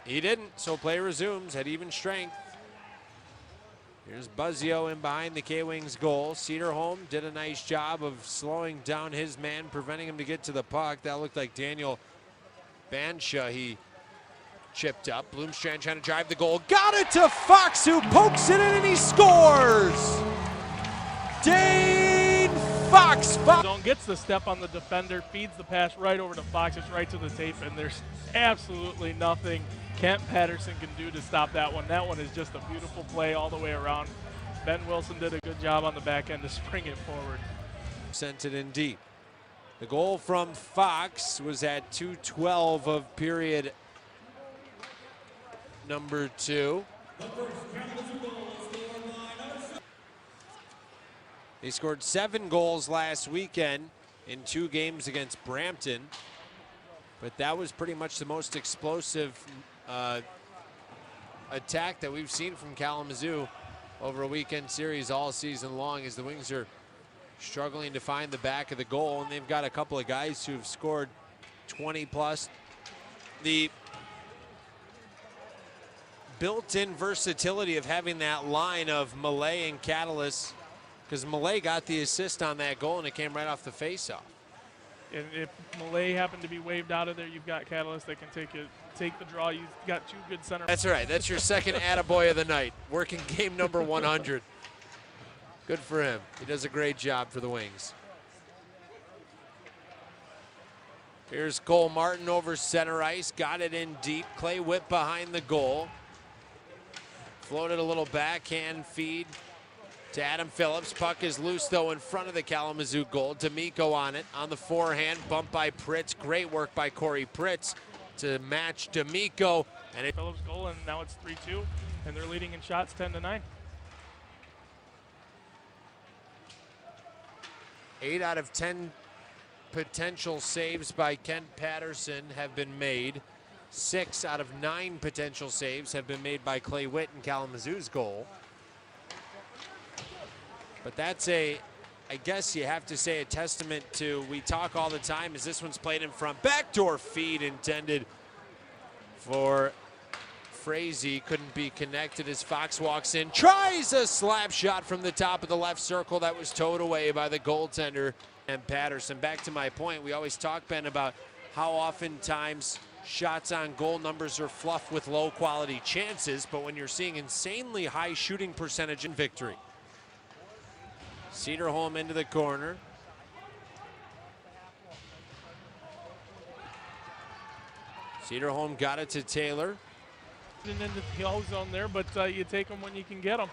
He didn't, so play resumes at even strength. Here's Buzzio in behind the K-Wings goal. Cederholm did a nice job of slowing down his man, preventing him to get to the puck. That looked like Daniel Bansha. He chipped up. Bloomstrand trying to drive the goal. Got it to Fox, who pokes it in and he scores! Dane Fox! Gets the step on the defender, feeds the pass right over to Fox. It's right to the tape, and there's absolutely nothing Kent Patterson can do to stop that one. That one is just a beautiful play all the way around. Ben Wilson did a good job on the back end to spring it forward. Sent it in deep. The goal from Fox was at 2:12 of period number 2. They scored 7 goals last weekend in 2 games against Brampton, but that was pretty much the most explosive attack that we've seen from Kalamazoo over a weekend series all season long, as the Wings are struggling to find the back of the goal, and they've got a couple of guys who've scored 20 plus. The built-in versatility of having that line of Malay and Catalyst, because Malay got the assist on that goal and it came right off the face-off. And if Malay happened to be waved out of there, you've got Catalyst that can take the draw. You've got 2 good center. That's right. That's your second attaboy of the night. Working game number 100. Good for him. He does a great job for the Wings. Here's Cole Martin over center ice. Got it in deep. Clay Whip behind the goal. Floated a little backhand feed to Adam Phillips. Puck is loose, though, in front of the Kalamazoo goal. D'Amico on it, on the forehand. Bump by Pritz. Great work by Corey Pritz to match D'Amico. And Phillips goal, and now it's 3-2, and they're leading in shots 10-9. 8 out of 10 potential saves by Kent Patterson have been made. 6 out of 9 potential saves have been made by Clay Witt in Kalamazoo's goal. But that's I guess you have to say, a testament to, we talk all the time, as this one's played in front. Backdoor feed intended for Frazee, couldn't be connected as Fox walks in, tries a slap shot from the top of the left circle that was towed away by the goaltender and Patterson. Back to my point, we always talk, Ben, about how oftentimes shots on goal numbers are fluff with low quality chances, but when you're seeing insanely high shooting percentage in victory. Cederholm into the corner. Cederholm got it to Taylor. In the kill zone there, but you take them when you can get them.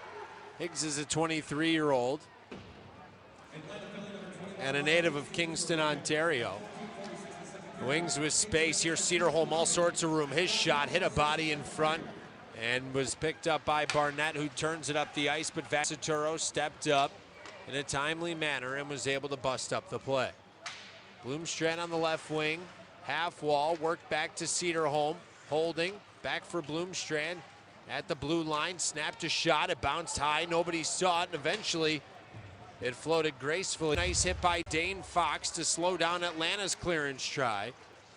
Higgs is a 23-year-old and a native of Kingston, Ontario. The Wings with space. Here's Cederholm, all sorts of room. His shot hit a body in front and was picked up by Barnett, who turns it up the ice, but Vasaturo stepped up in a timely manner and was able to bust up the play. Bloomstrand on the left wing, half wall, worked back to Cederholm, holding, back for Bloomstrand at the blue line, snapped a shot, it bounced high, nobody saw it, and eventually it floated gracefully. Nice hit by Dane Fox to slow down Atlanta's clearance try.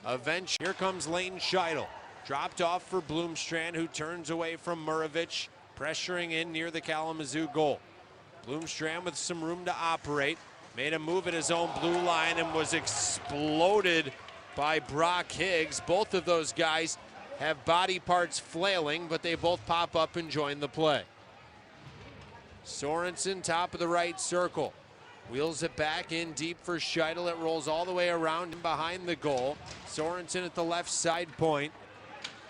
Eventually, here comes Lane Scheidel, dropped off for Bloomstrand, who turns away from Murovich, pressuring in near the Kalamazoo goal. Bloomstrand with some room to operate, made a move at his own blue line and was exploded by Brock Higgs. Both of those guys have body parts flailing, but they both pop up and join the play. Sorensen, top of the right circle, wheels it back in deep for Scheidel. It rolls all the way around and behind the goal. Sorensen at the left side point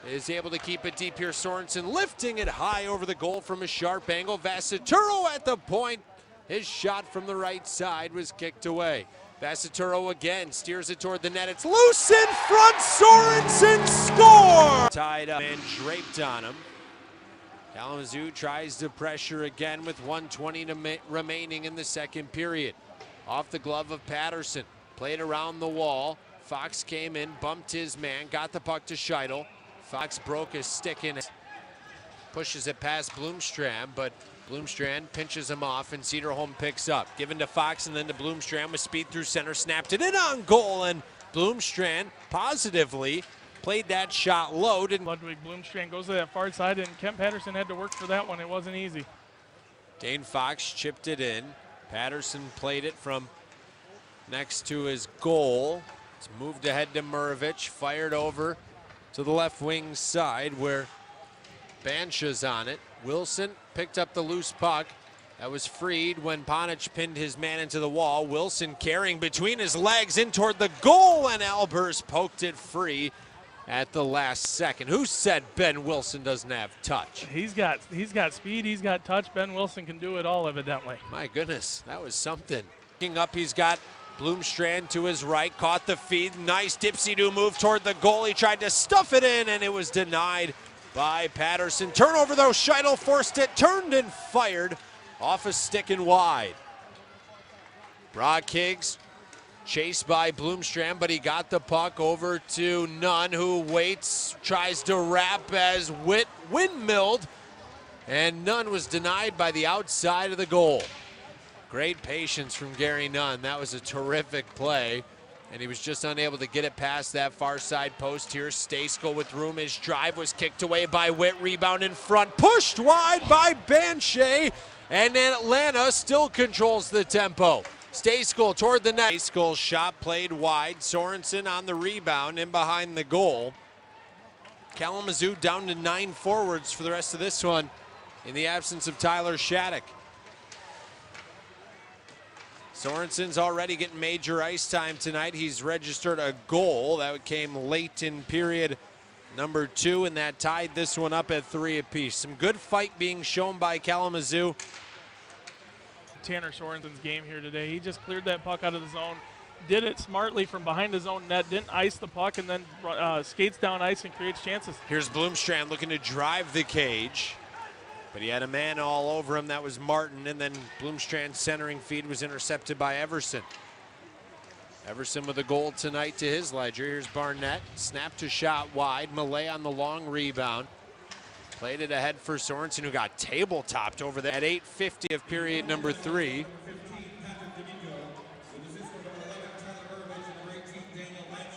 is able to keep it deep here. Sorensen lifting it high over the goal from a sharp angle. Vasaturo at the point. His shot from the right side was kicked away. Vasaturo again steers it toward the net. It's loose in front. Sorensen scores! Tied up and draped on him. Kalamazoo tries to pressure again with 1:20 remaining in the second period. Off the glove of Patterson. Played around the wall. Fox came in, bumped his man, got the puck to Scheidel. Fox broke his stick in it, pushes it past Bloomstrand, but Bloomstrand pinches him off and Cederholm picks up. Given to Fox and then to Bloomstrand with speed through center, snapped it in on goal, and Bloomstrand positively played that shot low. Ludwig Bloomstrand goes to that far side, and Kent Patterson had to work for that one. It wasn't easy. Dane Fox chipped it in. Patterson played it from next to his goal. It's moved ahead to Murovich, fired over to the left wing side where Bansha's on it. Wilson picked up the loose puck. That was freed when Ponic pinned his man into the wall. Wilson carrying between his legs in toward the goal, and Albers poked it free at the last second. Who said Ben Wilson doesn't have touch? He's got speed, he's got touch. Ben Wilson can do it all, evidently. My goodness, that was something. Looking up, he's got Bloomstrand to his right, caught the feed. Nice dipsy-do move toward the goal. He tried to stuff it in, and it was denied by Patterson. Turnover though, Scheidel forced it, turned and fired off a stick and wide. Brock Higgs chased by Bloomstrand, but he got the puck over to Nunn, who waits, tries to wrap as Witt windmilled, and Nunn was denied by the outside of the goal. Great patience from Gary Nunn. That was a terrific play, and he was just unable to get it past that far side post here. Stejskal with room. His drive was kicked away by Witt. Rebound in front, pushed wide by Bansha, and then Atlanta still controls the tempo. Stejskal toward the net. Stejskal shot played wide. Sorensen on the rebound in behind the goal. Kalamazoo down to 9 forwards for the rest of this one in the absence of Tyler Shattuck. Sorensen's already getting major ice time tonight. He's registered a goal that came late in period number 2, and that tied this one up at 3 apiece. Some good fight being shown by Kalamazoo. Tanner Sorensen's game here today. He just cleared that puck out of the zone, did it smartly from behind his own net, didn't ice the puck, and then skates down ice and creates chances. Here's Bloomstrand looking to drive the cage, but he had a man all over him. That was Martin, and then Bloomstrand's centering feed was intercepted by Everson. Everson with a goal tonight to his ledger. Here's Barnett, snapped a shot wide. Millay on the long rebound. Played it ahead for Sorensen, who got table-topped over there at 8:50 of period number 3.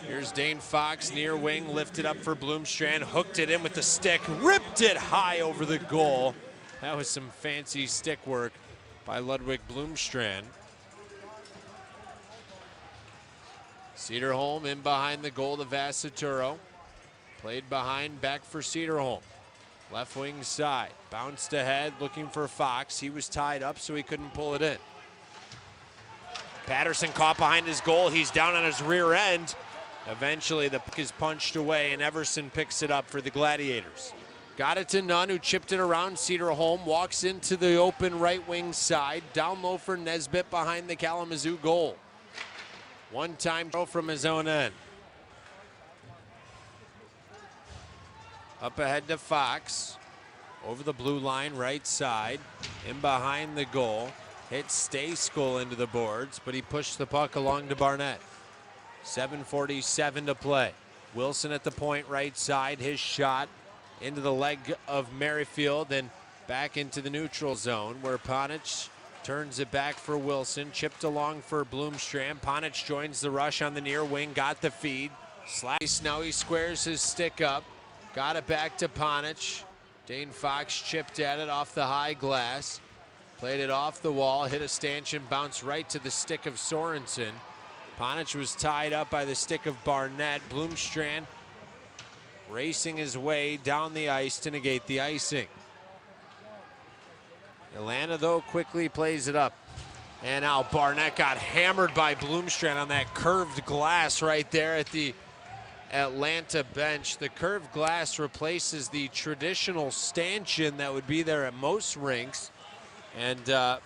Here's Dane Fox, near wing, lifted up for Bloomstrand, hooked it in with the stick, ripped it high over the goal. That was some fancy stick work by Ludwig Bloomstrand. Cederholm in behind the goal to Vassaturo. Played behind, back for Cederholm. Left wing side, bounced ahead, looking for Fox. He was tied up, so he couldn't pull it in. Patterson caught behind his goal. He's down on his rear end. Eventually, the puck is punched away, and Everson picks it up for the Gladiators. Got it to Nunn, who chipped it around. Cederholm walks into the open right wing side. Down low for Nesbitt behind the Kalamazoo goal. One-time throw from his own end. Up ahead to Fox. Over the blue line, right side. In behind the goal. Hits Stejskal into the boards, but he pushed the puck along to Barnett. 7:47 to play. Wilson at the point right side. His shot into the leg of Merrifield, then back into the neutral zone where Ponic turns it back for Wilson. Chipped along for Bloomstrand. Ponic joins the rush on the near wing. Got the feed. Slice. Now he squares his stick up. Got it back to Ponic. Dane Fox chipped at it off the high glass. Played it off the wall, hit a stanchion, bounced right to the stick of Sorensen. Ponic was tied up by the stick of Barnett. Bloomstrand racing his way down the ice to negate the icing. Atlanta, though, quickly plays it up. And now Barnett got hammered by Bloomstrand on that curved glass right there at the Atlanta bench. The curved glass replaces the traditional stanchion that would be there at most rinks. And I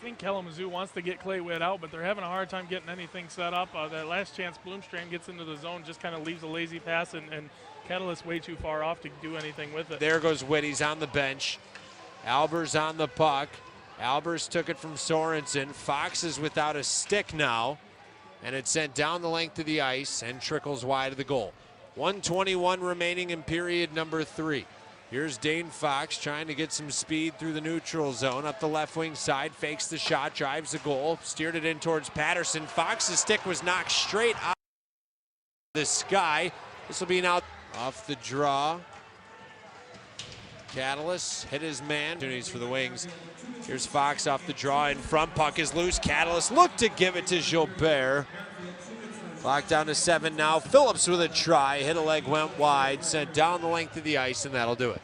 think Kalamazoo wants to get Clay Witt out, but they're having a hard time getting anything set up. That last chance Bloomstrand gets into the zone, just kind of leaves a lazy pass, and Catalyst way too far off to do anything with it. There goes Witt. He's on the bench. Albers on the puck. Albers took it from Sorensen. Fox is without a stick now, and it's sent down the length of the ice and trickles wide of the goal. 1:21 remaining in period number 3. Here's Dane Fox trying to get some speed through the neutral zone. Up the left wing side, fakes the shot, drives the goal, steered it in towards Patterson. Fox's stick was knocked straight out of the sky. This will be an out off the draw. Catalyst hit his man. Opportunities for the Wings. Here's Fox off the draw in front. Puck is loose. Catalyst looked to give it to Gilbert. Clock down to 7 now. Phillips with a try. Hit a leg, went wide, sent down the length of the ice, and that'll do it.